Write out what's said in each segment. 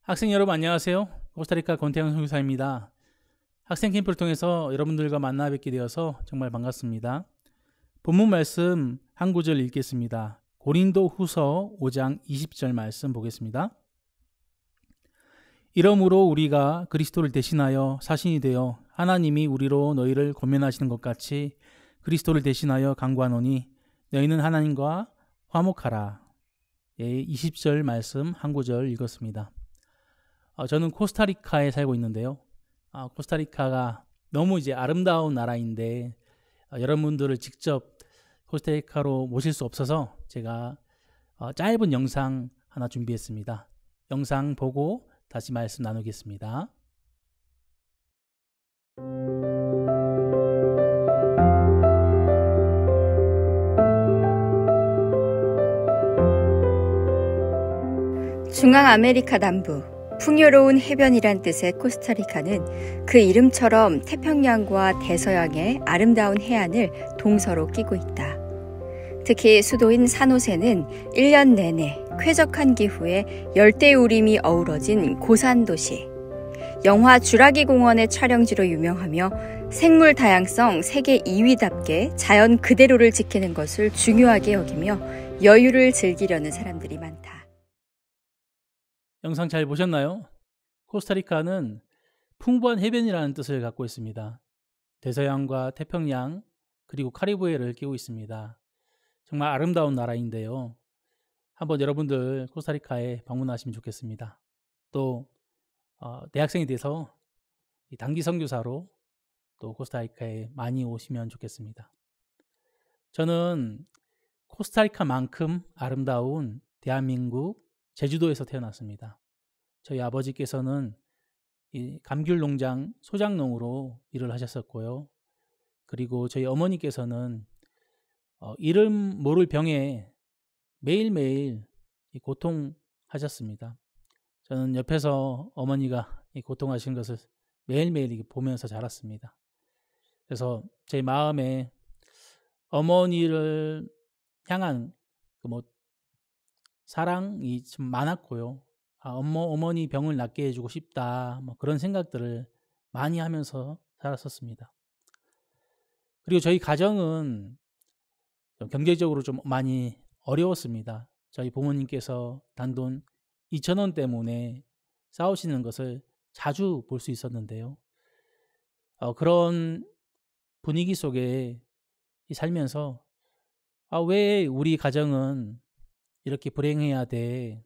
학생 여러분 안녕하세요. 코스타리카 권태영 선교사입니다. 학생 캠프를 통해서 여러분들과 만나 뵙게 되어서 정말 반갑습니다. 본문 말씀 한 구절 읽겠습니다. 고린도 후서 5장 20절 말씀 보겠습니다. 이러므로 우리가 그리스도를 대신하여 사신이 되어 하나님이 우리로 너희를 권면하시는 것 같이 그리스도를 대신하여 간구하노니 너희는 하나님과 화목하라. 20절 말씀 한 구절 읽었습니다. 저는 코스타리카에 살고 있는데요. 코스타리카가 너무 아름다운 나라인데 여러분들을 직접 코스타리카로 모실 수 없어서 제가 짧은 영상 하나 준비했습니다. 영상 보고 다시 말씀 나누겠습니다. 중앙아메리카 남부 풍요로운 해변이란 뜻의 코스타리카는 그 이름처럼 태평양과 대서양의 아름다운 해안을 동서로 끼고 있다. 특히 수도인 산호세는 1년 내내 쾌적한 기후에 열대우림이 어우러진 고산도시, 영화 쥬라기 공원의 촬영지로 유명하며 생물 다양성 세계 2위답게 자연 그대로를 지키는 것을 중요하게 여기며 여유를 즐기려는 사람들이 많다. 영상 잘 보셨나요? 코스타리카는 풍부한 해변이라는 뜻을 갖고 있습니다. 대서양과 태평양 그리고 카리브해를 끼고 있습니다. 정말 아름다운 나라인데요. 한번 여러분들 코스타리카에 방문하시면 좋겠습니다. 또 대학생이 돼서 단기 선교사로 또 코스타리카에 많이 오시면 좋겠습니다. 저는 코스타리카만큼 아름다운 대한민국 제주도에서 태어났습니다. 저희 아버지께서는 이 감귤 농장 소장농으로 일을 하셨었고요. 그리고 저희 어머니께서는 이름 모를 병에 매일매일 고통하셨습니다. 저는 옆에서 어머니가 고통하시는 것을 매일매일 보면서 자랐습니다. 그래서 제 마음에 어머니를 향한 사랑이 좀 많았고요. 어머니 병을 낫게 해주고 싶다. 그런 생각들을 많이 하면서 살았었습니다. 그리고 저희 가정은 경제적으로 좀 많이 어려웠습니다. 저희 부모님께서 단돈 2,000원 때문에 싸우시는 것을 자주 볼 수 있었는데요. 그런 분위기 속에 살면서 왜 우리 가정은 이렇게 불행해야 돼?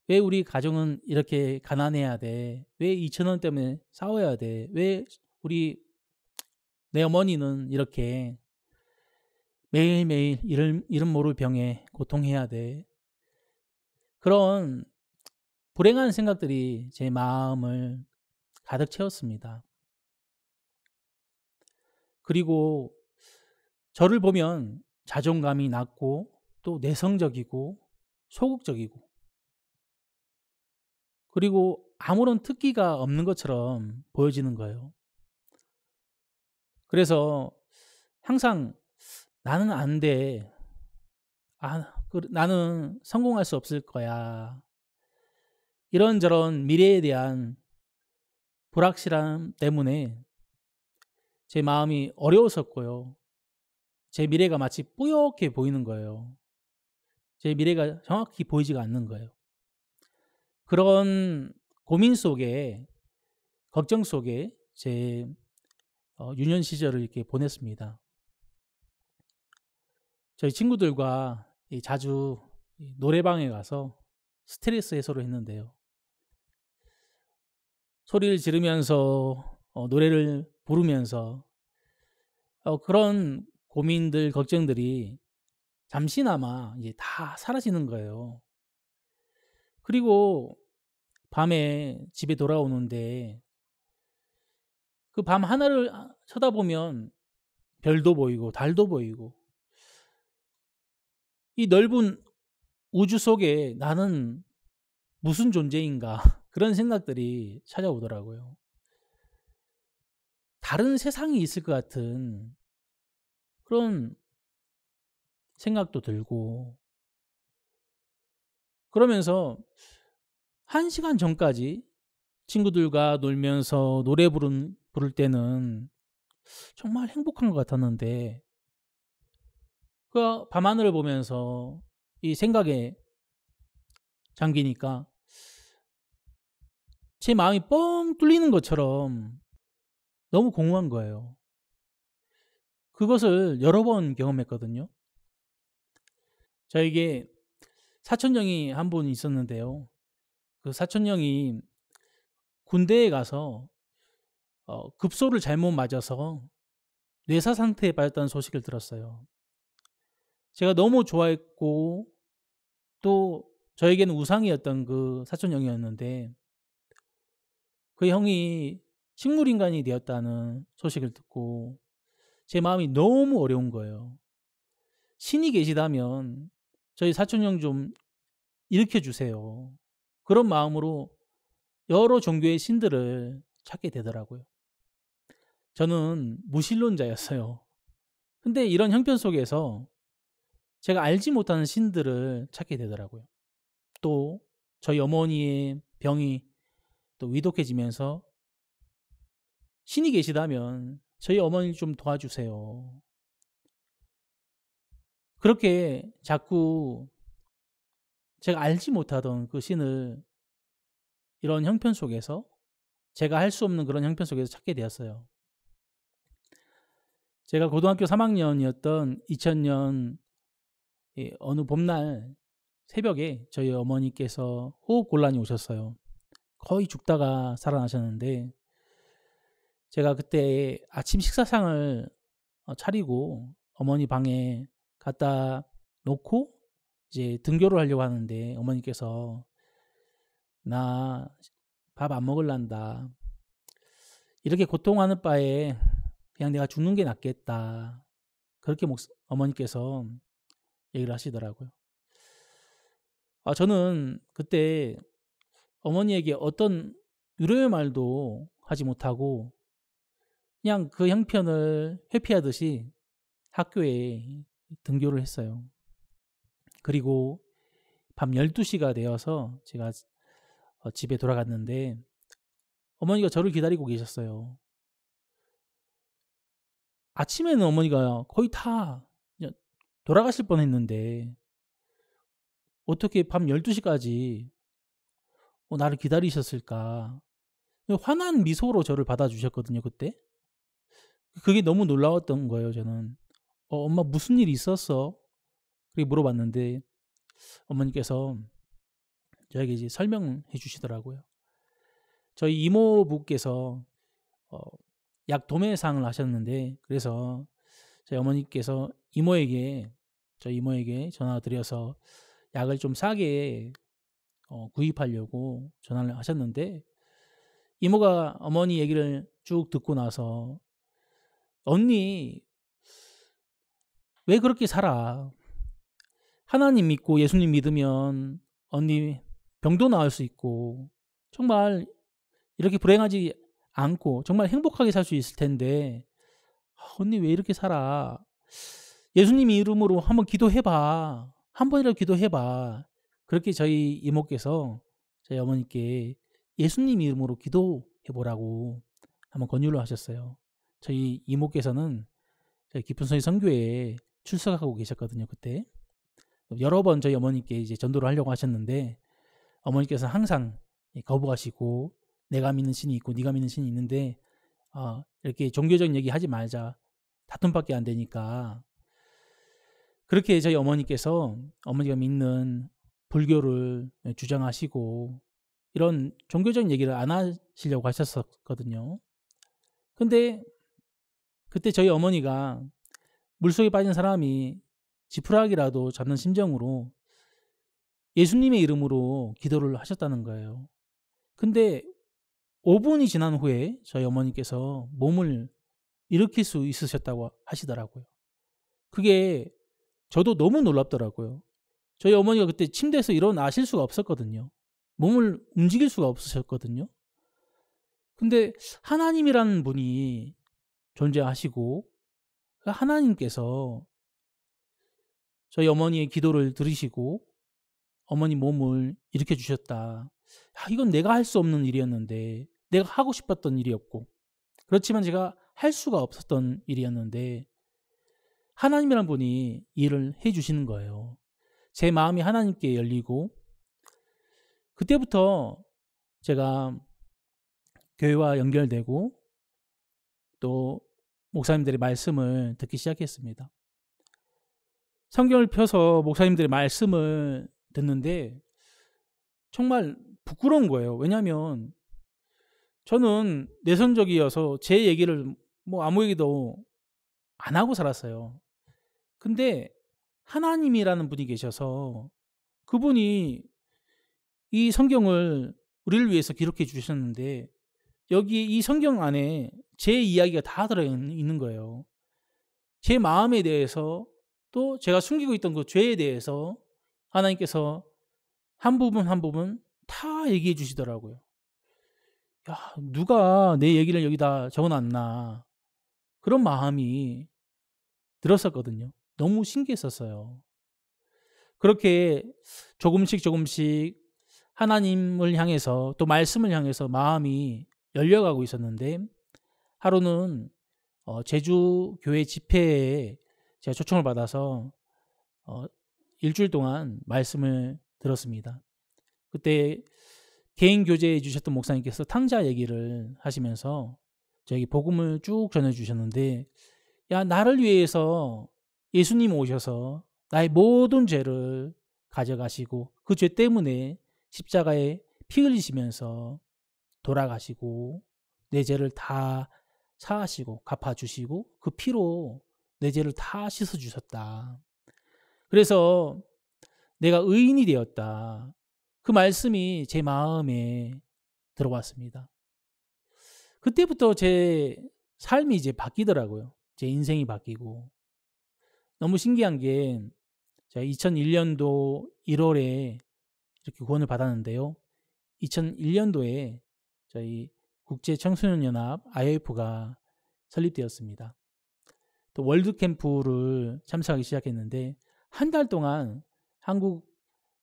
왜 우리 가정은 이렇게 가난해야 돼? 왜 2,000원 때문에 싸워야 돼? 왜 내 어머니는 이렇게 매일매일 이름 모를 병에 고통해야 돼? 그런 불행한 생각들이 제 마음을 가득 채웠습니다. 그리고 저를 보면 자존감이 낮고 또 내성적이고 소극적이고 그리고 아무런 특기가 없는 것처럼 보여지는 거예요. 그래서 항상 나는 안 돼. 나는 성공할 수 없을 거야. 이런저런 미래에 대한 불확실함 때문에 제 마음이 어려웠었고요. 제 미래가 마치 뿌옇게 보이는 거예요. 제 미래가 정확히 보이지가 않는 거예요. 그런 고민 속에, 걱정 속에 제 유년 시절을 이렇게 보냈습니다. 저희 친구들과 자주 노래방에 가서 스트레스 해소를 했는데요. 소리를 지르면서 노래를 부르면서 그런 고민들, 걱정들이 잠시나마 다 사라지는 거예요. 그리고 밤에 집에 돌아오는데 그 밤 하늘을 쳐다보면 별도 보이고 달도 보이고 이 넓은 우주 속에 나는 무슨 존재인가 그런 생각들이 찾아오더라고요. 다른 세상이 있을 것 같은 그런 생각도 들고 그러면서 1시간 전까지 친구들과 놀면서 노래 부를 때는 정말 행복한 것 같았는데, 그 밤하늘을 보면서 이 생각에 잠기니까 제 마음이 뻥 뚫리는 것처럼 너무 공허한 거예요. 그것을 여러 번 경험했거든요. 저에게 사촌형이 한 분 있었는데요. 그 사촌형이 군대에 가서 급소를 잘못 맞아서 뇌사 상태에 빠졌다는 소식을 들었어요. 제가 너무 좋아했고 또 저에게는 우상이었던 그 사촌형이었는데, 그 형이 식물인간이 되었다는 소식을 듣고 제 마음이 너무 어려운 거예요. 신이 계시다면 저희 사촌형 좀 일으켜 주세요. 그런 마음으로 여러 종교의 신들을 찾게 되더라고요. 저는 무신론자였어요. 근데 이런 형편 속에서 제가 알지 못하는 신들을 찾게 되더라고요. 또 저희 어머니의 병이 또 위독해지면서 신이 계시다면 저희 어머니 좀 도와주세요. 그렇게 자꾸 제가 알지 못하던 그 신을 이런 형편 속에서, 제가 할 수 없는 그런 형편 속에서 찾게 되었어요. 제가 고등학교 3학년이었던 2000년 어느 봄날 새벽에 저희 어머니께서 호흡곤란이 오셨어요. 거의 죽다가 살아나셨는데, 제가 그때 아침 식사상을 차리고 어머니 방에 갖다 놓고 이제 등교를 하려고 하는데, 어머니께서 나 밥 안 먹을란다. 이렇게 고통하는 바에 그냥 내가 죽는 게 낫겠다. 그렇게 어머니께서 얘기를 하시더라고요. 저는 그때 어머니에게 어떤 위로의 말도 하지 못하고 그냥 그 형편을 회피하듯이 학교에 등교를 했어요. 그리고 밤 12시가 되어서 제가 집에 돌아갔는데 어머니가 저를 기다리고 계셨어요. 아침에는 어머니가 거의 다 돌아가실 뻔했는데 어떻게 밤 12시까지 나를 기다리셨을까? 환한 미소로 저를 받아주셨거든요, 그때. 그게 너무 놀라웠던 거예요, 저는. 엄마 무슨 일이 있었어? 그렇게 물어봤는데 어머니께서 저에게 이제 설명해 주시더라고요. 저희 이모부께서 약 도매상을 하셨는데, 그래서 저희 어머니께서 저희 이모에게 전화 드려서 약을 좀 싸게 구입하려고 전화를 하셨는데, 이모가 어머니 얘기를 쭉 듣고 나서 언니 왜 그렇게 살아? 하나님 믿고 예수님 믿으면 언니 병도 나을 수 있고 정말 이렇게 불행하지 않고 정말 행복하게 살 수 있을 텐데 언니 왜 이렇게 살아? 예수님 이름으로 한번 기도해봐. 한 번이라도 기도해봐. 그렇게 저희 이모께서 저희 어머니께 예수님 이름으로 기도해보라고 한번 권유를 하셨어요. 저희 이모께서는 저희 깊은 소리 선교회에 출석하고 계셨거든요, 그때. 여러 번 저희 어머니께 이제 전도를 하려고 하셨는데 어머니께서는 항상 거부하시고, 내가 믿는 신이 있고 네가 믿는 신이 있는데 이렇게 종교적인 얘기 하지 말자. 다툼밖에 안 되니까. 그렇게 저희 어머니께서 어머니가 믿는 불교를 주장하시고 이런 종교적인 얘기를 안 하시려고 하셨었거든요. 근데 그때 저희 어머니가 물속에 빠진 사람이 지푸라기라도 잡는 심정으로 예수님의 이름으로 기도를 하셨다는 거예요. 근데 5분이 지난 후에 저희 어머니께서 몸을 일으킬 수 있으셨다고 하시더라고요. 그게 저도 너무 놀랍더라고요. 저희 어머니가 그때 침대에서 일어나실 수가 없었거든요. 몸을 움직일 수가 없으셨거든요. 근데 하나님이라는 분이 존재하시고 하나님께서 저희 어머니의 기도를 들으시고 어머니 몸을 일으켜 주셨다. 이건 내가 할 수 없는 일이었는데, 내가 하고 싶었던 일이었고, 그렇지만 제가 할 수가 없었던 일이었는데 하나님이란 분이 일을 해주시는 거예요. 제 마음이 하나님께 열리고 그때부터 제가 교회와 연결되고 또 목사님들의 말씀을 듣기 시작했습니다. 성경을 펴서 목사님들의 말씀을 듣는데 정말 부끄러운 거예요. 왜냐하면 저는 내성적이어서 제 얘기를 아무 얘기도 안 하고 살았어요. 근데 하나님이라는 분이 계셔서 그분이 이 성경을 우리를 위해서 기록해 주셨는데 여기 이 성경 안에 제 이야기가 다 들어있는 거예요. 제 마음에 대해서 또 제가 숨기고 있던 그 죄에 대해서 하나님께서 한 부분 한 부분 다 얘기해 주시더라고요. 야, 누가 내 얘기를 여기다 적어놨나 그런 마음이 들었었거든요. 너무 신기했었어요. 그렇게 조금씩 하나님을 향해서 또 말씀을 향해서 마음이 열려가고 있었는데 하루는 제주 교회 집회에 제가 초청을 받아서 일주일 동안 말씀을 들었습니다. 그때 개인 교제해 주셨던 목사님께서 탕자 얘기를 하시면서 저에게 복음을 쭉 전해주셨는데 야, 나를 위해서 예수님 오셔서 나의 모든 죄를 가져가시고 그 죄 때문에 십자가에 피 흘리시면서 돌아가시고 내 죄를 다 사하시고 갚아주시고 그 피로 내 죄를 다 씻어주셨다. 그래서 내가 의인이 되었다. 그 말씀이 제 마음에 들어왔습니다. 그때부터 제 삶이 이제 바뀌더라고요. 제 인생이 바뀌고 너무 신기한 게 제가 2001년도 1월에 이렇게 구원을 받았는데요. 2001년도에 저희 국제청소년연합 IF가 설립되었습니다. 또 월드캠프를 참석하기 시작했는데 한 달 동안 한국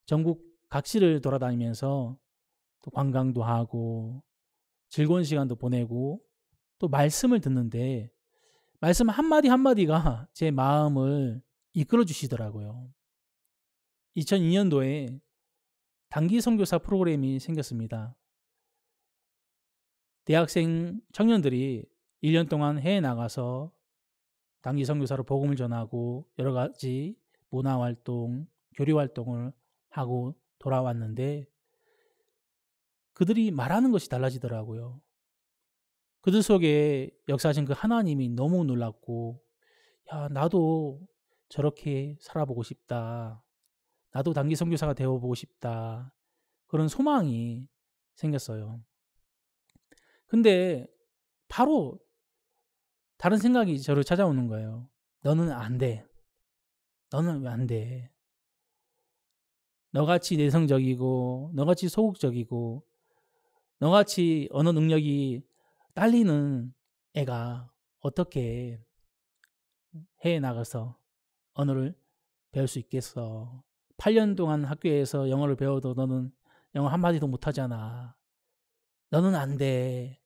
전국 각지를 돌아다니면서 또 관광도 하고 즐거운 시간도 보내고 또 말씀을 듣는데 말씀 한마디 한마디가 제 마음을 이끌어 주시더라고요. 2002년도에 단기 선교사 프로그램이 생겼습니다. 대학생 청년들이 1년 동안 해외 나가서 단기 선교사로 복음을 전하고 여러 가지 문화활동, 교류활동을 하고 돌아왔는데 그들이 말하는 것이 달라지더라고요. 그들 속에 역사하신 그 하나님이 너무 놀랍고 야, 나도 저렇게 살아보고 싶다. 나도 단기 선교사가 되어보고 싶다. 그런 소망이 생겼어요. 근데 바로 다른 생각이 저를 찾아오는 거예요. 너는 안 돼. 너는 왜 안 돼? 너같이 내성적이고 너같이 소극적이고 너같이 언어 능력이 딸리는 애가 어떻게 해외 나가서 언어를 배울 수 있겠어? 8년 동안 학교에서 영어를 배워도 너는 영어 한마디도 못하잖아. 너는 안 돼.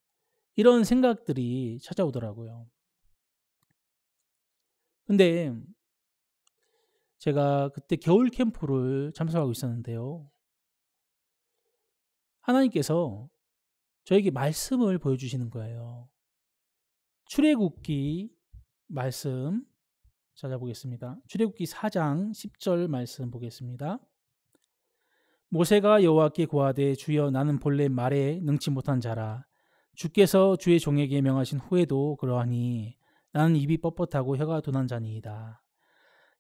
이런 생각들이 찾아오더라고요. 근데 제가 그때 겨울 캠프를 참석하고 있었는데요. 하나님께서 저에게 말씀을 보여주시는 거예요. 출애굽기 말씀 찾아보겠습니다. 출애굽기 4장 10절 말씀 보겠습니다. 모세가 여호와께 고하되 주여 나는 본래 말에 능치 못한 자라 주께서 주의 종에게 명하신 후에도 그러하니 나는 입이 뻣뻣하고 혀가 둔한 자니이다.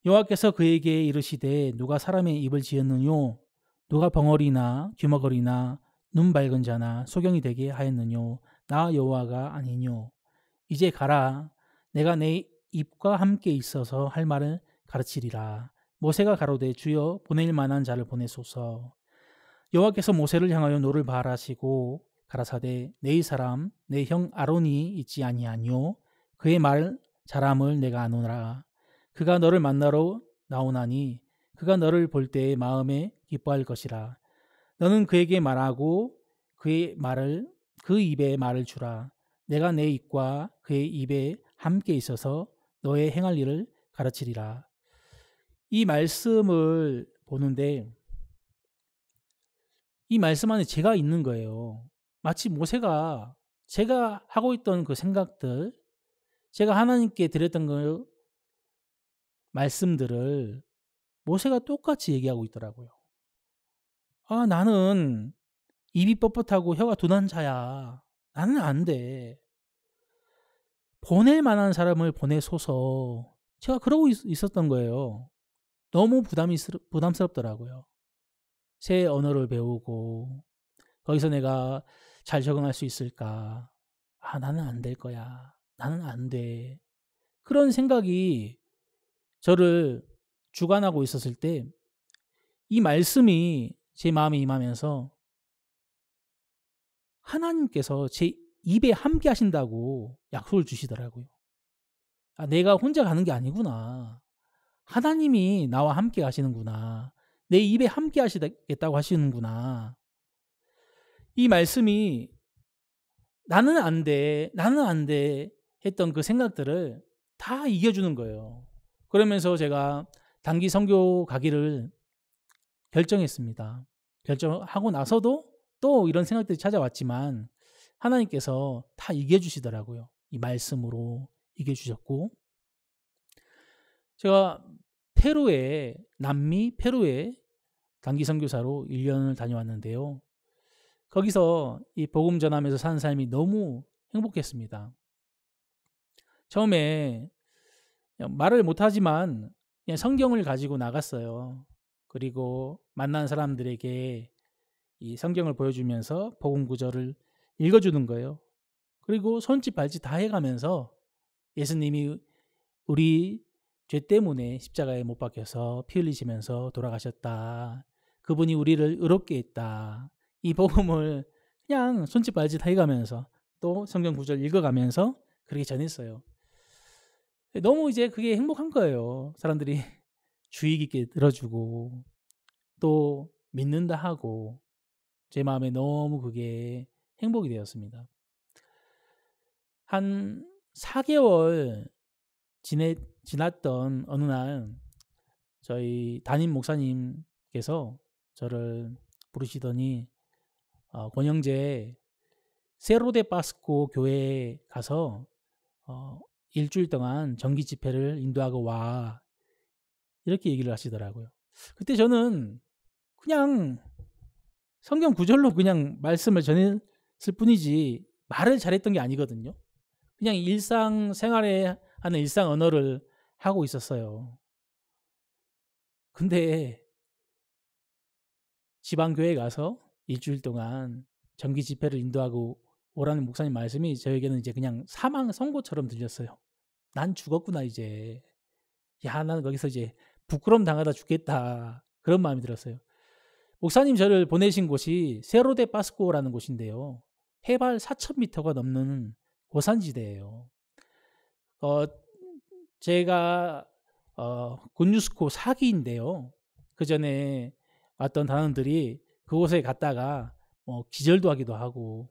여호와께서 그에게 이르시되 누가 사람의 입을 지었느뇨 누가 벙어리나 귀머거리나 눈 밝은 자나 소경이 되게 하였느뇨 나 여호와가 아니뇨. 이제 가라 내가 내 입과 함께 있어서 할 말을 가르치리라. 모세가 가로되 주여 보낼 만한 자를 보내소서. 여호와께서 모세를 향하여 노를 바라시고 가라사대 내 사람 내 형 아론이 있지 아니하뇨. 그의 말 잘함을 내가 아노라. 그가 너를 만나러 나오나니 그가 너를 볼 때에 마음에 기뻐할 것이라. 너는 그에게 말하고 그 입에 말을 주라. 내가 내 입과 그의 입에 함께 있어서 너의 행할 일을 가르치리라. 이 말씀을 보는데 이 말씀 안에 제가 있는 거예요. 마치 모세가 제가 하고 있던 그 생각들, 제가 하나님께 드렸던 그 말씀들을 모세가 똑같이 얘기하고 있더라고요. 아, 나는 입이 뻣뻣하고 혀가 둔한 자야. 나는 안 돼. 보낼 만한 사람을 보내소서. 제가 그러고 있었던 거예요. 너무 부담스럽더라고요. 새 언어를 배우고 거기서 내가 잘 적응할 수 있을까? 아, 나는 안 될 거야. 나는 안 돼. 그런 생각이 저를 주관하고 있었을 때 이 말씀이 제 마음에 임하면서 하나님께서 제 입에 함께 하신다고 약속을 주시더라고요. 아, 내가 혼자 가는 게 아니구나. 하나님이 나와 함께 하시는구나. 내 입에 함께 하시겠다고 하시는구나. 이 말씀이 나는 안 돼, 나는 안 돼 했던 그 생각들을 다 이겨주는 거예요. 그러면서 제가 단기 선교 가기를 결정했습니다. 결정하고 나서도 또 이런 생각들이 찾아왔지만 하나님께서 다 이겨주시더라고요. 이 말씀으로 이겨주셨고, 제가 남미 페루에 단기 선교사로 1년을 다녀왔는데요. 거기서 이 복음 전하면서 사는 삶이 너무 행복했습니다. 처음에 말을 못하지만 그냥 성경을 가지고 나갔어요. 그리고 만난 사람들에게 이 성경을 보여주면서 복음 구절을 읽어주는 거예요. 그리고 손짓 발짓 다 해가면서 예수님이 우리 죄 때문에 십자가에 못 박혀서 피 흘리시면서 돌아가셨다. 그분이 우리를 의롭게 했다. 이 복음을 그냥 손짓 발짓 해가면서 또 성경 구절 읽어가면서 그렇게 전했어요. 너무 이제 그게 행복한 거예요. 사람들이 주의 깊게 들어주고 또 믿는다 하고 제 마음에 너무 그게 행복이 되었습니다. 한 4개월 지났던 어느 날 저희 담임 목사님께서 저를 부르시더니 권영재 세로데 파스코 교회에 가서 일주일 동안 정기 집회를 인도하고 와, 이렇게 얘기를 하시더라고요. 그때 저는 그냥 성경 구절로 그냥 말씀을 전했을 뿐이지 말을 잘했던 게 아니거든요. 그냥 일상생활에 하는 일상 언어를 하고 있었어요. 근데 지방교회에 가서 일주일 동안 정기 집회를 인도하고 오라는 목사님 말씀이 저에게는 이제 그냥 사망 선고처럼 들렸어요. 난 죽었구나 이제. 야, 나는 거기서 이제 부끄러움 당하다 죽겠다. 그런 마음이 들었어요. 목사님 저를 보내신 곳이 세로데 파스코라는 곳인데요. 해발 4,000m가 넘는 고산지대예요. 제가 곤유스코 4기인데요. 그 전에 왔던 단원들이 그곳에 갔다가 기절도 하기도 하고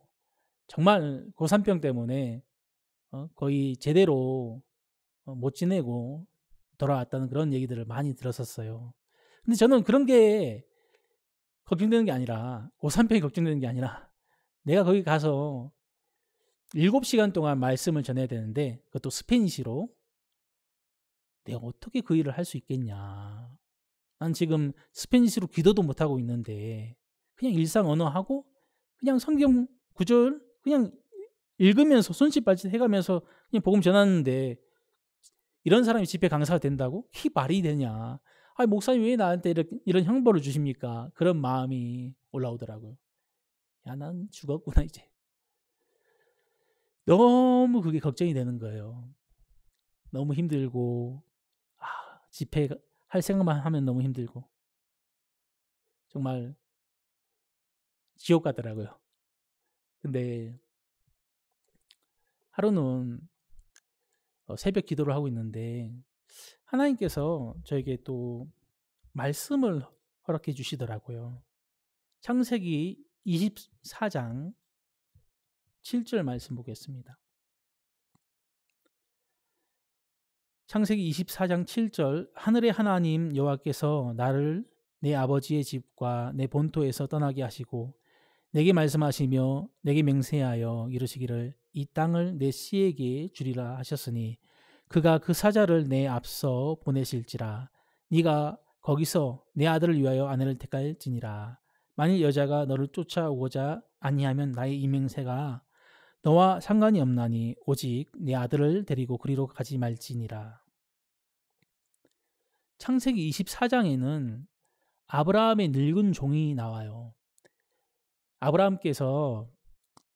정말 고산병 때문에 거의 제대로 못 지내고 돌아왔다는 그런 얘기들을 많이 들었었어요. 근데 저는 그런 게 걱정되는 게 아니라, 고산병이 걱정되는 게 아니라, 내가 거기 가서 7시간 동안 말씀을 전해야 되는데 그것도 스페니시로 내가 어떻게 그 일을 할 수 있겠냐. 난 지금 스페니시로 기도도 못하고 있는데 그냥 일상 언어하고 그냥 성경 구절 그냥 읽으면서 손짓 발짓 해가면서 그냥 복음 전하는데 이런 사람이 집회 강사가 된다고? 그게 말이 되냐. 아니, 목사님 왜 나한테 이런 형벌을 주십니까? 그런 마음이 올라오더라고요. 야, 난 죽었구나 이제. 너무 그게 걱정이 되는 거예요. 너무 힘들고 집회 할 생각만 하면 너무 힘들고 정말 지옥 같더라고요. 근데 하루는 새벽 기도를 하고 있는데 하나님께서 저에게 또 말씀을 허락해 주시더라고요. 창세기 24장 7절 말씀 보겠습니다. 창세기 24장 7절 하늘의 하나님 여호와께서 나를 내 아버지의 집과 내 본토에서 떠나게 하시고 내게 말씀하시며 내게 맹세하여 이르시기를 이 땅을 내 씨에게 주리라 하셨으니 그가 그 사자를 내 앞서 보내실지라 네가 거기서 내 아들을 위하여 아내를 택할지니라. 만일 여자가 너를 쫓아오고자 아니하면 나의 이 맹세가 너와 상관이 없나니 오직 내 아들을 데리고 그리로 가지 말지니라. 창세기 24장에는 아브라함의 늙은 종이 나와요. 아브라함께서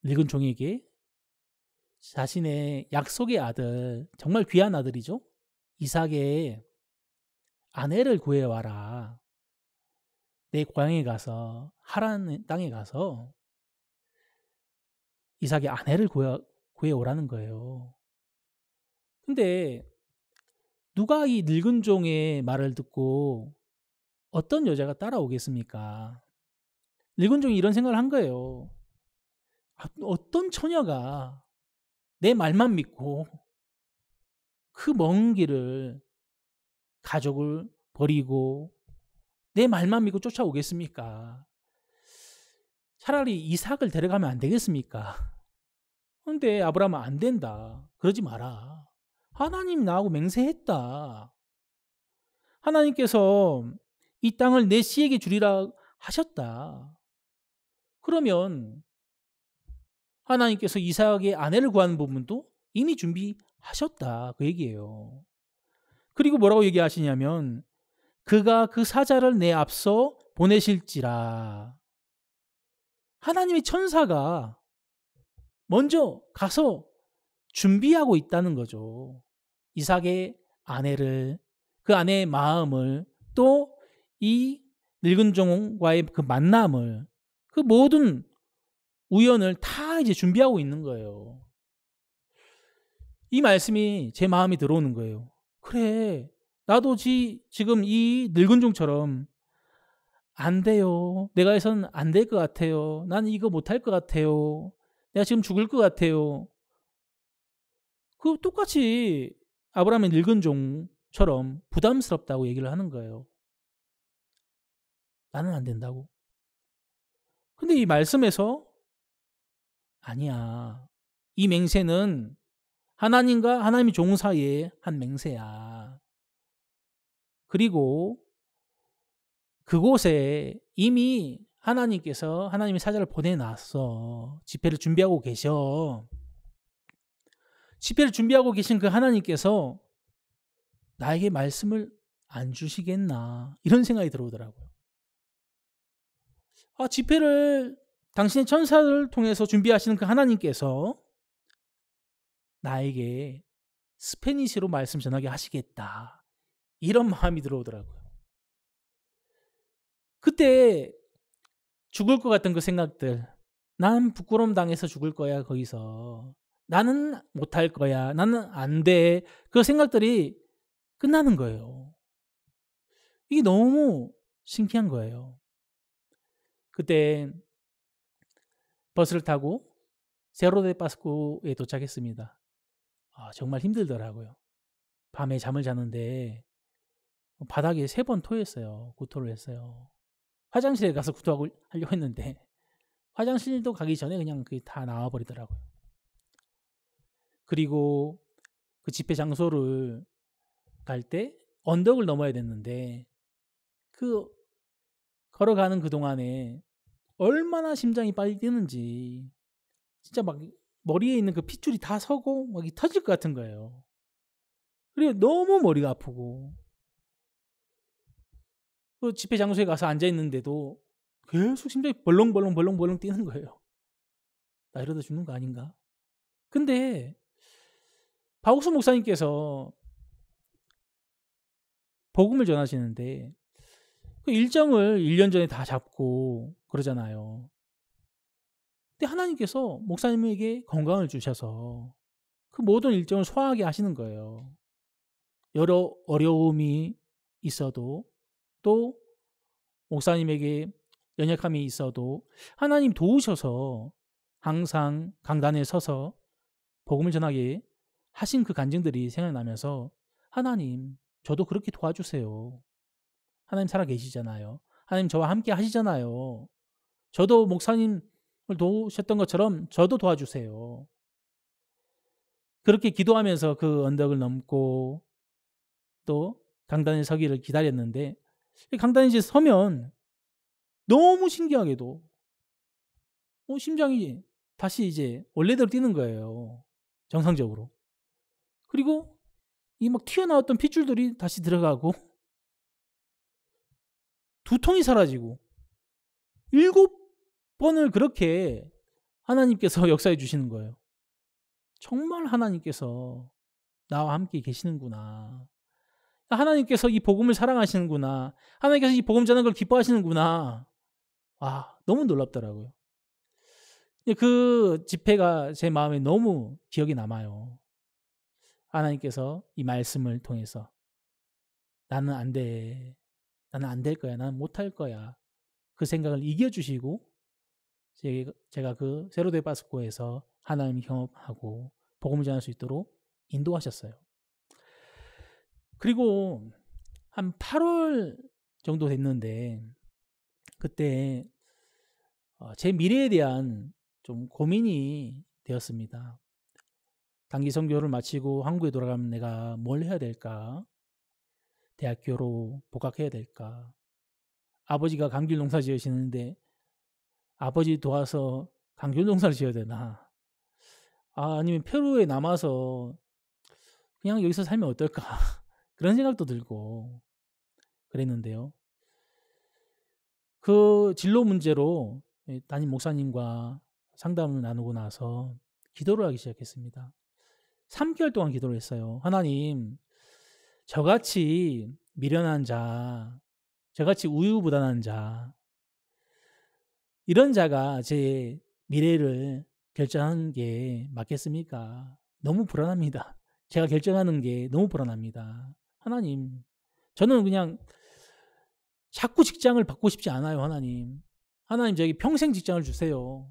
늙은 종에게 자신의 약속의 아들, 정말 귀한 아들이죠. 이삭의 아내를 구해와라. 내 고향에 가서 하란 땅에 가서 이삭의 아내를 구해오라는 거예요. 근데 누가 이 늙은 종의 말을 듣고 어떤 여자가 따라오겠습니까? 늙은 종이 이런 생각을 한 거예요. 어떤 처녀가 내 말만 믿고 그 먼 길을 가족을 버리고 내 말만 믿고 쫓아오겠습니까? 차라리 이삭을 데려가면 안 되겠습니까? 근데 아브라함은 안 된다. 그러지 마라. 하나님이 나하고 맹세했다. 하나님께서 이 땅을 내 씨에게 주리라 하셨다. 그러면 하나님께서 이삭의 아내를 구하는 부분도 이미 준비하셨다. 그 얘기예요. 그리고 뭐라고 얘기하시냐면 그가 그 사자를 내 앞서 보내실지라. 하나님의 천사가 먼저 가서 준비하고 있다는 거죠. 이삭의 아내를, 그 아내의 마음을, 또 이 늙은 종과의 그 만남을, 그 모든 우연을 다 이제 준비하고 있는 거예요. 이 말씀이 제 마음에 들어오는 거예요. 그래, 나도 지금 이 늙은 종처럼 안 돼요. 내가 해서는 안 될 것 같아요. 나는 이거 못할 것 같아요. 내가 지금 죽을 것 같아요. 그 똑같이 아브라함의 늙은 종처럼 부담스럽다고 얘기를 하는 거예요. 나는 안 된다고. 근데 이 말씀에서 아니야. 이 맹세는 하나님과 하나님의 종 사이에 한 맹세야. 그리고 그곳에 이미 하나님께서 하나님의 사자를 보내놨어. 집회를 준비하고 계셔. 집회를 준비하고 계신 그 하나님께서 나에게 말씀을 안 주시겠나 이런 생각이 들어오더라고요. 집회를 당신의 천사를 통해서 준비하시는 그 하나님께서 나에게 스페니시로 말씀 전하게 하시겠다 이런 마음이 들어오더라고요. 그때 죽을 것 같은 그 생각들, 난 부끄러움 당해서 죽을 거야 거기서, 나는 못할 거야, 나는 안 돼, 그 생각들이 끝나는 거예요. 이게 너무 신기한 거예요. 그때 버스를 타고 세로데파스코에 도착했습니다. 정말 힘들더라고요. 밤에 잠을 자는데 바닥에 3번 토했어요. 구토를 했어요. 화장실에 가서 구토하려고 했는데 화장실도 가기 전에 그냥 그게 다 나와버리더라고요. 그리고 그 집회 장소를 갈 때 언덕을 넘어야 됐는데 그 걸어가는 그 동안에 얼마나 심장이 빨리 뛰는지 진짜 막 머리에 있는 그 핏줄이 다 서고 막 터질 것 같은 거예요. 그리고 너무 머리가 아프고 그 집회 장소에 가서 앉아 있는데도 계속 심장이 벌렁벌렁 뛰는 거예요. 나 이러다 죽는 거 아닌가? 근데 박옥수 목사님께서 복음을 전하시는데 그 일정을 1년 전에 다 잡고 그러잖아요. 근데 하나님께서 목사님에게 건강을 주셔서 그 모든 일정을 소화하게 하시는 거예요. 여러 어려움이 있어도 또 목사님에게 연약함이 있어도 하나님 도우셔서 항상 강단에 서서 복음을 전하게 하신 그 간증들이 생각나면서 하나님, 저도 그렇게 도와주세요. 하나님 살아계시잖아요. 하나님 저와 함께 하시잖아요. 저도 목사님을 도우셨던 것처럼 저도 도와주세요. 그렇게 기도하면서 그 언덕을 넘고 또 강단에 서기를 기다렸는데 강단에 이제 서면 너무 신기하게도 심장이 다시 이제 원래대로 뛰는 거예요. 정상적으로. 그리고 이 막 튀어나왔던 핏줄들이 다시 들어가고 두통이 사라지고 7번을 그렇게 하나님께서 역사해 주시는 거예요. 정말 하나님께서 나와 함께 계시는구나. 하나님께서 이 복음을 사랑하시는구나. 하나님께서 이 복음 전하는 걸 기뻐하시는구나. 와, 너무 놀랍더라고요. 그 집회가 제 마음에 너무 기억이 남아요. 하나님께서 이 말씀을 통해서 나는 안 돼. 나는 안 될 거야. 나는 못할 거야. 그 생각을 이겨주시고 제가 그 세로데 바스코에서 하나님 경험하고 복음을 전할 수 있도록 인도하셨어요. 그리고 한 8월 정도 됐는데 그때 제 미래에 대한 좀 고민이 되었습니다. 단기 선교를 마치고 한국에 돌아가면 내가 뭘 해야 될까? 대학교로 복학해야 될까? 아버지가 감귤 농사 지으시는데 아버지 도와서 감귤 농사를 지어야 되나? 아니면 페루에 남아서 그냥 여기서 살면 어떨까? 그런 생각도 들고 그랬는데요. 그 진로 문제로 담임 목사님과 상담을 나누고 나서 기도를 하기 시작했습니다. 3개월 동안 기도를 했어요. 하나님, 저같이 미련한 자, 저같이 우유부단한 자, 이런 자가 제 미래를 결정하는 게 맞겠습니까? 너무 불안합니다. 제가 결정하는 게 너무 불안합니다. 하나님, 저는 그냥 자꾸 직장을 받고 싶지 않아요. 하나님, 저에게 평생 직장을 주세요.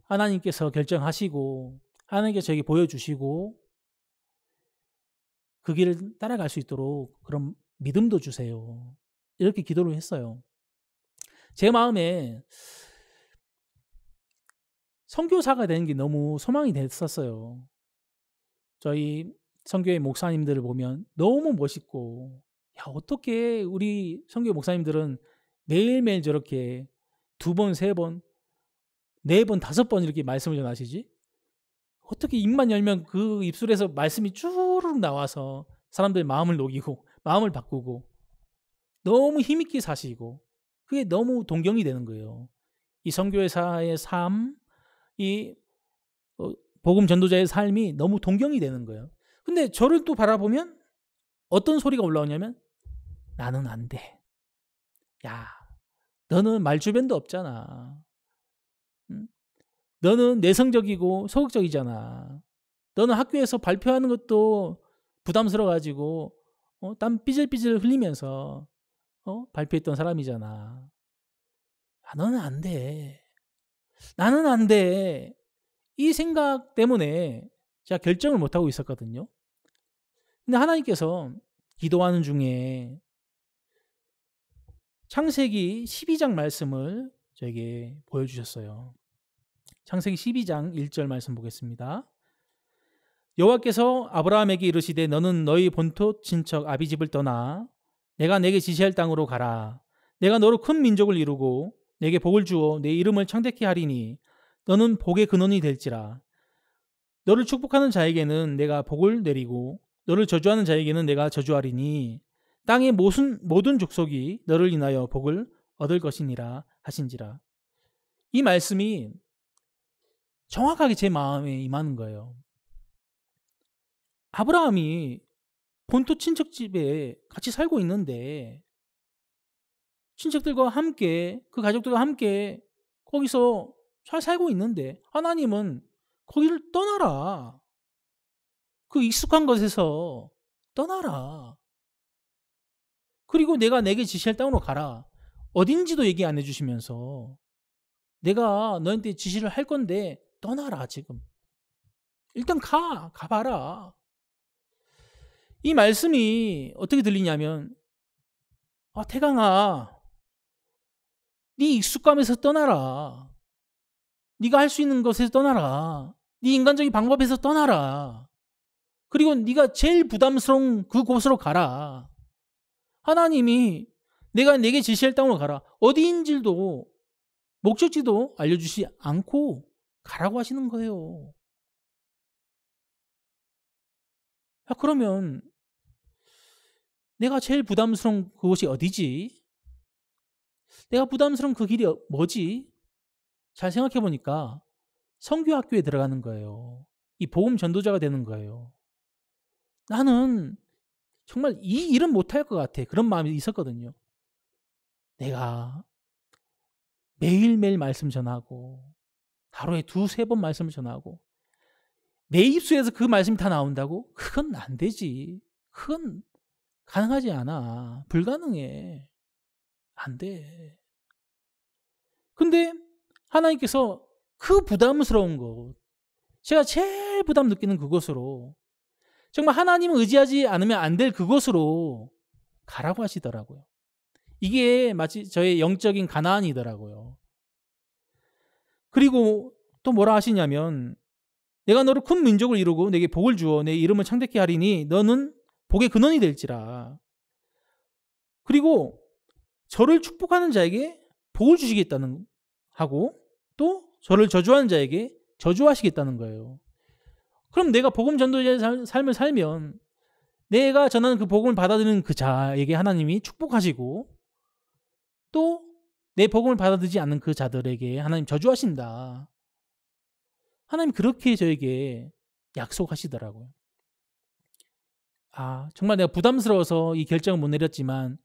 하나님께서 결정하시고 하나님께서 저에게 보여주시고 그 길을 따라갈 수 있도록 그런 믿음도 주세요. 이렇게 기도를 했어요. 제 마음에 선교사가 되는 게 너무 소망이 됐었어요. 저희 선교회 목사님들을 보면 너무 멋있고, 야, 어떻게 우리 선교회 목사님들은 매일매일 저렇게 2번, 3번, 4번, 5번 이렇게 말씀을 전하시지? 어떻게 입만 열면 그 입술에서 말씀이 쭈르륵 나와서 사람들의 마음을 녹이고 마음을 바꾸고 너무 힘있게 사시고 그게 너무 동경이 되는 거예요. 이 선교회사의 삶, 이 복음 전도자의 삶이 너무 동경이 되는 거예요. 근데 저를 또 바라보면 어떤 소리가 올라오냐면 나는 안 돼. 야, 너는 말주변도 없잖아. 응? 너는 내성적이고 소극적이잖아. 너는 학교에서 발표하는 것도 부담스러워가지고 땀 삐질삐질 흘리면서 발표했던 사람이잖아. 야, 너는 안 돼. 나는 안 돼. 이 생각 때문에 제가 결정을 못하고 있었거든요. 근데 하나님께서 기도하는 중에 창세기 12장 말씀을 저에게 보여주셨어요. 창세기 12장 1절 말씀 보겠습니다. 여호와께서 아브라함에게 이르시되 너는 너희 본토 친척 아비집을 떠나 내가 내게 지시할 땅으로 가라. 내가 너로 큰 민족을 이루고 내게 복을 주어 내 이름을 창대케 하리니 너는 복의 근원이 될지라. 너를 축복하는 자에게는 내가 복을 내리고 너를 저주하는 자에게는 내가 저주하리니 땅의 모든 족속이 너를 인하여 복을 얻을 것이니라 하신지라. 이 말씀이 정확하게 제 마음에 임하는 거예요. 아브라함이 본토 친척집에 같이 살고 있는데 친척들과 함께 그 가족들과 함께 거기서 잘 살고 있는데 하나님은 거기를 떠나라. 그 익숙한 것에서 떠나라. 그리고 내가 내게 지시할 땅으로 가라. 어딘지도 얘기 안 해주시면서 내가 너한테 지시를 할 건데 떠나라 지금. 일단 가봐라. 이 말씀이 어떻게 들리냐면 태강아, 네 익숙감에서 떠나라. 네가 할 수 있는 것에서 떠나라. 네 인간적인 방법에서 떠나라. 그리고 네가 제일 부담스러운 그곳으로 가라. 하나님이 내가 내게 지시할 땅으로 가라. 어디인지도 목적지도 알려주지 않고 가라고 하시는 거예요. 그러면 내가 제일 부담스러운 그곳이 어디지? 내가 부담스러운 그 길이 뭐지? 잘 생각해 보니까 선교학교에 들어가는 거예요. 이 복음 전도자가 되는 거예요. 나는 정말 이 일은 못할 것 같아. 그런 마음이 있었거든요. 내가 매일매일 말씀 전하고 하루에 2-3번 말씀을 전하고 내 입술에서 그 말씀이 다 나온다고? 그건 안 되지. 그건 가능하지 않아. 불가능해. 안 돼. 근데 하나님께서 그 부담스러운 곳, 제가 제일 부담 느끼는 그곳으로, 정말 하나님을 의지하지 않으면 안 될 그곳으로 가라고 하시더라고요. 이게 마치 저의 영적인 가나안이더라고요. 그리고 또 뭐라 하시냐면, 내가 너를 큰 민족을 이루고 내게 복을 주어 내 이름을 창대케 하리니 너는 복의 근원이 될지라. 그리고 저를 축복하는 자에게 복을 주시겠다는 하고, 또 저를 저주하는 자에게 저주하시겠다는 거예요. 그럼 내가 복음 전도자의 삶을 살면 내가 전하는 그 복음을 받아들이는 그 자에게 하나님이 축복하시고, 또 내 복음을 받아들이지 않는 그 자들에게 하나님 저주하신다. 하나님 그렇게 저에게 약속하시더라고요. 정말 내가 부담스러워서 이 결정을 못 내렸지만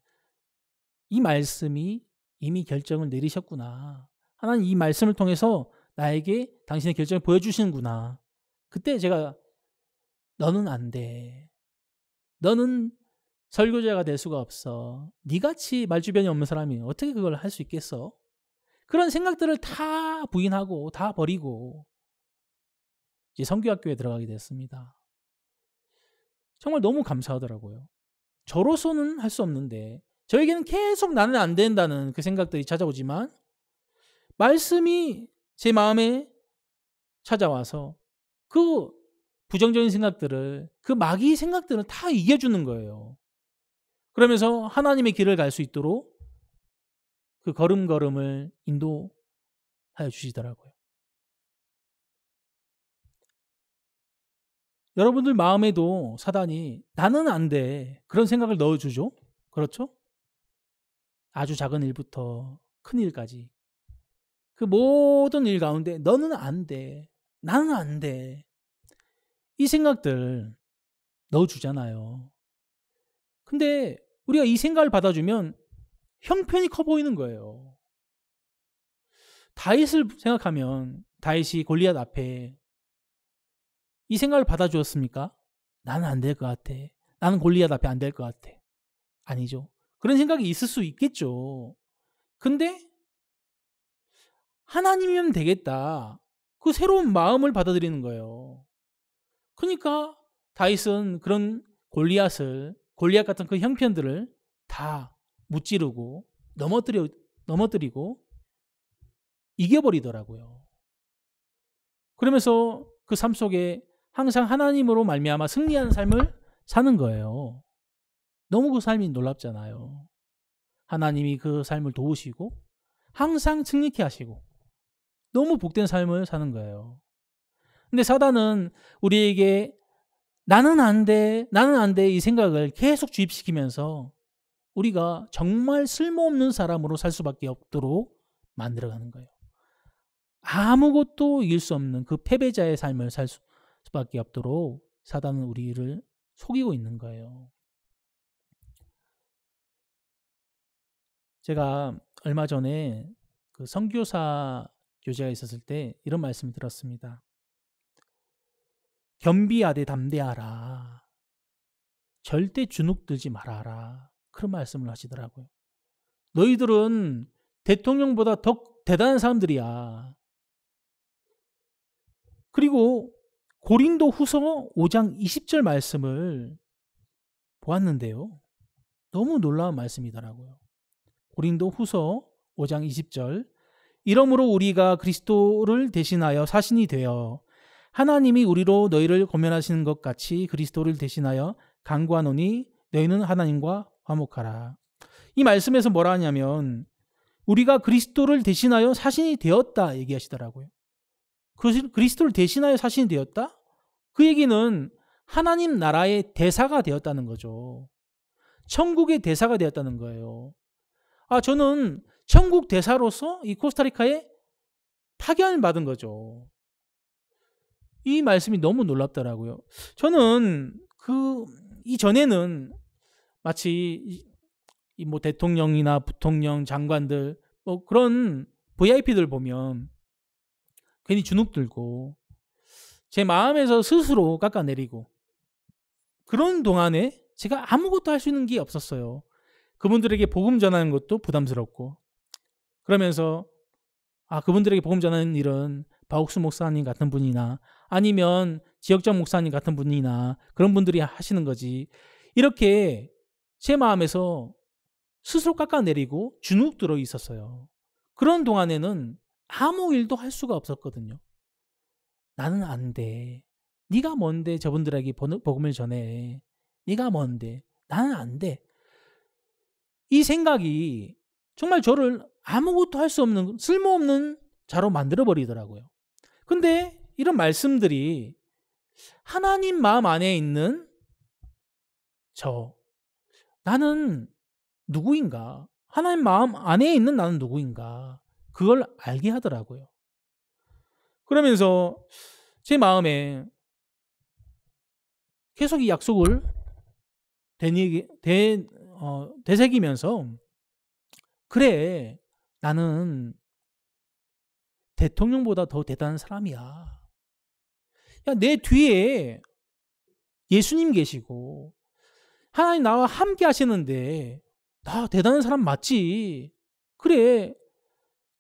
이 말씀이 이미 결정을 내리셨구나. 하나님 이 말씀을 통해서 나에게 당신의 결정을 보여주시는구나. 그때 제가 너는 안 돼. 너는 설교자가 될 수가 없어. 네같이 말주변이 없는 사람이 어떻게 그걸 할 수 있겠어? 그런 생각들을 다 부인하고 다 버리고 이제 선교학교에 들어가게 됐습니다. 정말 너무 감사하더라고요. 저로서는 할 수 없는데 저에게는 계속 나는 안 된다는 그 생각들이 찾아오지만 말씀이 제 마음에 찾아와서 그 부정적인 생각들을, 그 마귀 생각들을 다 이겨주는 거예요. 그러면서 하나님의 길을 갈 수 있도록 그 걸음걸음을 인도하여 주시더라고요. 여러분들 마음에도 사단이 나는 안 돼. 그런 생각을 넣어주죠. 그렇죠? 아주 작은 일부터 큰 일까지. 그 모든 일 가운데 너는 안 돼. 나는 안 돼. 이 생각들 넣어주잖아요. 근데 우리가 이 생각을 받아주면 형편이 커 보이는 거예요. 다윗을 생각하면 다윗이 골리앗 앞에 이 생각을 받아주었습니까? 나는 안 될 것 같아. 나는 골리앗 앞에 안 될 것 같아. 아니죠. 그런 생각이 있을 수 있겠죠. 근데 하나님이면 되겠다. 그 새로운 마음을 받아들이는 거예요. 그러니까 다윗은 그런 골리앗 같은 그 형편들을 다 무찌르고 넘어뜨리고 이겨버리더라고요. 그러면서 그 삶 속에 항상 하나님으로 말미암아 승리하는 삶을 사는 거예요. 너무 그 삶이 놀랍잖아요. 하나님이 그 삶을 도우시고 항상 승리케 하시고 너무 복된 삶을 사는 거예요. 근데 사단은 우리에게 나는 안 돼, 나는 안 돼 이 생각을 계속 주입시키면서 우리가 정말 쓸모없는 사람으로 살 수밖에 없도록 만들어가는 거예요. 아무것도 이길 수 없는 그 패배자의 삶을 살 수밖에 없도록 사단은 우리를 속이고 있는 거예요. 제가 얼마 전에 그 선교사 교제가 있었을 때 이런 말씀을 들었습니다. 겸비하되 담대하라. 절대 주눅들지 말아라. 그런 말씀을 하시더라고요. 너희들은 대통령보다 더 대단한 사람들이야. 그리고 고린도 후서 5장 20절 말씀을 보았는데요. 너무 놀라운 말씀이더라고요. 고린도 후서 5장 20절. 이러므로 우리가 그리스도를 대신하여 사신이 되어 하나님이 우리로 너희를 권면하시는 것 같이 그리스도를 대신하여 간구하노니 너희는 하나님과 화목하라. 이 말씀에서 뭐라 하냐면 우리가 그리스도를 대신하여 사신이 되었다 얘기하시더라고요. 그리스도를 대신하여 사신이 되었다? 그 얘기는 하나님 나라의 대사가 되었다는 거죠. 천국의 대사가 되었다는 거예요. 저는 천국 대사로서 이 코스타리카에 파견을 받은 거죠. 이 말씀이 너무 놀랍더라고요. 저는 이전에는 마치 뭐 대통령이나 부통령, 장관들 뭐 그런 VIP들 보면 괜히 주눅 들고 제 마음에서 스스로 깎아내리고 그런 동안에 제가 아무것도 할 수 있는 게 없었어요. 그분들에게 복음 전하는 것도 부담스럽고 그러면서 그분들에게 복음 전하는 일은 바옥수 목사님 같은 분이나 아니면 지역장 목사님 같은 분이나 그런 분들이 하시는 거지. 이렇게 제 마음에서 스스로 깎아내리고 주눅 들어 있었어요. 그런 동안에는 아무 일도 할 수가 없었거든요. 나는 안 돼. 네가 뭔데 저분들에게 복음을 전해. 네가 뭔데. 나는 안 돼. 이 생각이 정말 저를 아무것도 할 수 없는 쓸모없는 자로 만들어버리더라고요. 근데 이런 말씀들이 하나님 마음 안에 있는 나는 누구인가? 하나님 마음 안에 있는 나는 누구인가? 그걸 알게 하더라고요. 그러면서 제 마음에 계속 이 약속을 되새기면서 그래, 나는 대통령보다 더 대단한 사람이야. 야, 내 뒤에 예수님 계시고 하나님 나와 함께 하시는데 나 대단한 사람 맞지? 그래,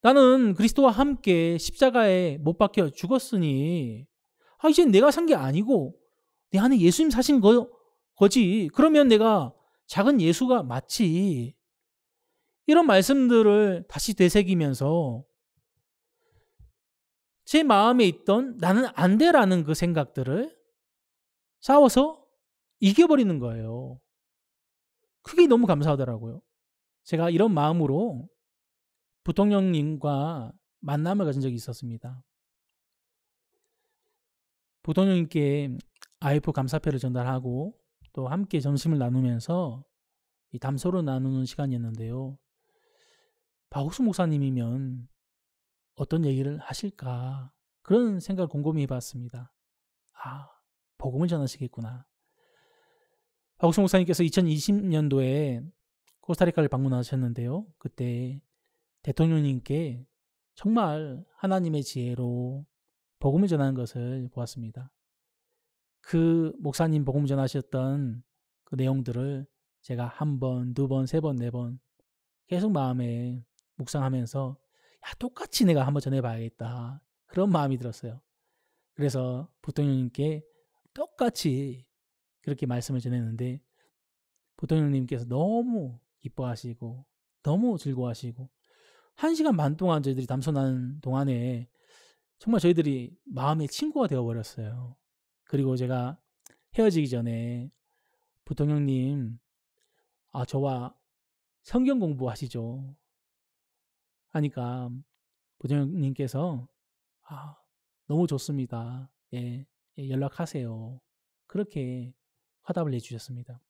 나는 그리스도와 함께 십자가에 못 박혀 죽었으니 이제 내가 산 게 아니고 내 안에 예수님 사신 거지. 그러면 내가 작은 예수가 맞지. 이런 말씀들을 다시 되새기면서 제 마음에 있던 나는 안 돼라는 그 생각들을 싸워서 이겨버리는 거예요. 그게 너무 감사하더라고요. 제가 이런 마음으로 부통령님과 만남을 가진 적이 있었습니다. 부통령님께 IF 감사패를 전달하고 또 함께 점심을 나누면서 이 담소를 나누는 시간이었는데요. 박옥수 목사님이면 어떤 얘기를 하실까 그런 생각을 곰곰이 해봤습니다. 복음을 전하시겠구나. 박옥수 목사님께서 2020년도에 코스타리카를 방문하셨는데요. 그때 대통령님께 정말 하나님의 지혜로 복음을 전하는 것을 보았습니다. 그 목사님 복음 전하셨던 그 내용들을 제가 한 번, 두 번, 세 번, 네 번 계속 마음에 묵상하면서 똑같이 내가 한번 전해봐야겠다. 그런 마음이 들었어요. 그래서 부통령님께 똑같이 그렇게 말씀을 전했는데 부통령님께서 너무 기뻐하시고 너무 즐거워하시고 1시간 반 동안 저희들이 담소하는 동안에 정말 저희들이 마음의 친구가 되어버렸어요. 그리고 제가 헤어지기 전에 부통령님 저와 성경 공부하시죠 하니까 부통령님께서 너무 좋습니다. 예, 연락하세요. 그렇게 화답을 해주셨습니다.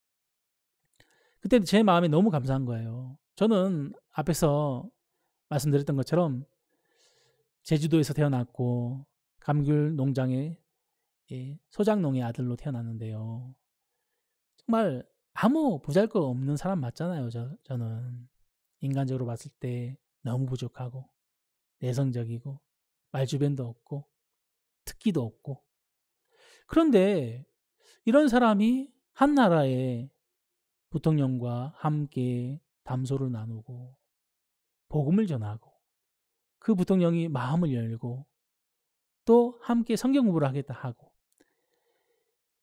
그때 제 마음에 너무 감사한 거예요. 저는 앞에서 말씀드렸던 것처럼 제주도에서 태어났고 감귤 농장의 소장농의 아들로 태어났는데요. 정말 아무 보잘것없는 사람 맞잖아요. 저는 인간적으로 봤을 때 너무 부족하고 내성적이고 말주변도 없고 특기도 없고 그런데 이런 사람이 한 나라의 부통령과 함께 담소를 나누고 복음을 전하고 그 부통령이 마음을 열고 또 함께 성경 공부를 하겠다 하고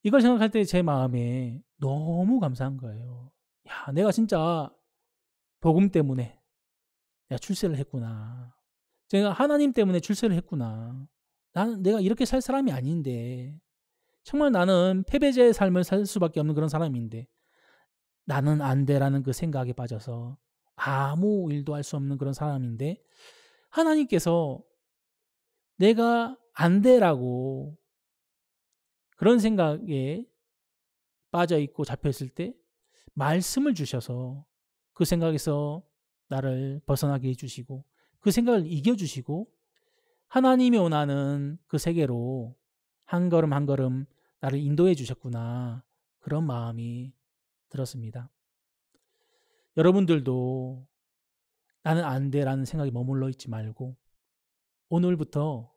이걸 생각할 때 제 마음에 너무 감사한 거예요. 야, 내가 진짜 복음 때문에 내가 출세를 했구나. 제가 하나님 때문에 출세를 했구나. 내가 이렇게 살 사람이 아닌데 정말 나는 패배자의 삶을 살 수밖에 없는 그런 사람인데 나는 안 돼라는 그 생각에 빠져서 아무 일도 할 수 없는 그런 사람인데 하나님께서 내가 안 돼라고 그런 생각에 빠져있고 잡혀있을 때 말씀을 주셔서 그 생각에서 나를 벗어나게 해주시고 그 생각을 이겨주시고 하나님이 원하는 그 세계로 한 걸음 한 걸음 나를 인도해 주셨구나. 그런 마음이 들었습니다. 여러분들도 나는 안 돼라는 생각이 머물러 있지 말고 오늘부터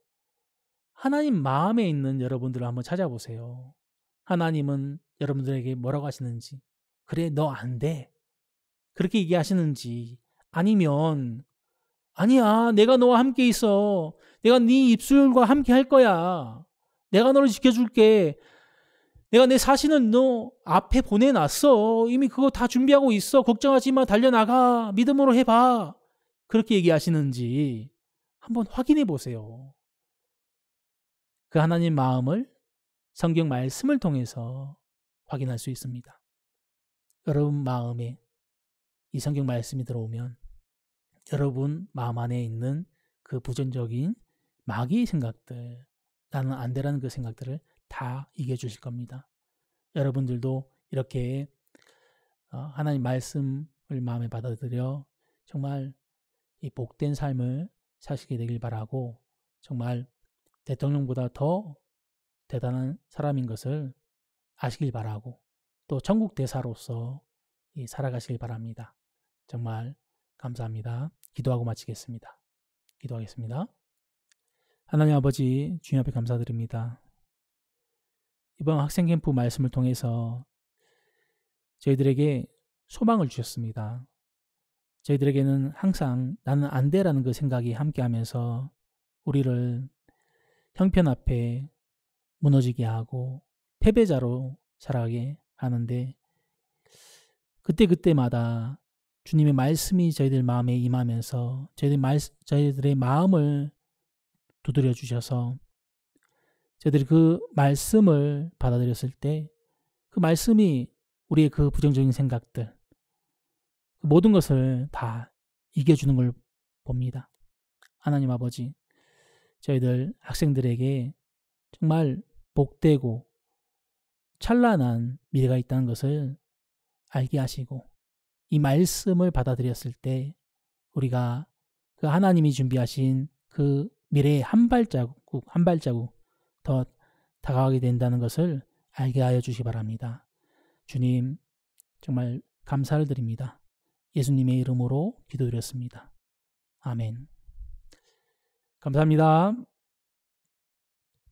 하나님 마음에 있는 여러분들을 한번 찾아보세요. 하나님은 여러분들에게 뭐라고 하시는지, 그래 너 안 돼, 그렇게 얘기하시는지, 아니면 아니야 내가 너와 함께 있어, 내가 네 입술과 함께 할 거야, 내가 너를 지켜줄게, 내가 내 사신은 너 앞에 보내놨어, 이미 그거 다 준비하고 있어, 걱정하지 마, 달려나가, 믿음으로 해봐, 그렇게 얘기하시는지 한번 확인해 보세요. 그 하나님 마음을 성경 말씀을 통해서 확인할 수 있습니다. 여러분 마음에 이 성경 말씀이 들어오면 여러분 마음 안에 있는 그 부정적인 마귀의 생각들, 나는 안 되라는 그 생각들을 다 이겨주실 겁니다. 여러분들도 이렇게 하나님 말씀을 마음에 받아들여 정말 이 복된 삶을 사시게 되길 바라고, 정말 대통령보다 더 대단한 사람인 것을 아시길 바라고, 또 천국 대사로서 살아가시길 바랍니다. 정말 감사합니다. 기도하고 마치겠습니다. 기도하겠습니다. 하나님 아버지, 주님 앞에 감사드립니다. 이번 학생 캠프 말씀을 통해서 저희들에게 소망을 주셨습니다. 저희들에게는 항상 나는 안 돼라는 그 생각이 함께하면서 우리를 형편 앞에 무너지게 하고 패배자로 살아가게 하는데, 그때마다 주님의 말씀이 저희들 마음에 임하면서 저희들의 마음을 두드려 주셔서 저희들이 그 말씀을 받아들였을 때 그 말씀이 우리의 그 부정적인 생각들, 모든 것을 다 이겨주는 걸 봅니다. 하나님 아버지, 저희들 학생들에게 정말 복되고 찬란한 미래가 있다는 것을 알게 하시고, 이 말씀을 받아들였을 때 우리가 그 하나님이 준비하신 그 미래의 한 발자국 더 다가가게 된다는 것을 알게 하여 주시기 바랍니다. 주님, 정말 감사를 드립니다. 예수님의 이름으로 기도드렸습니다. 아멘. 감사합니다.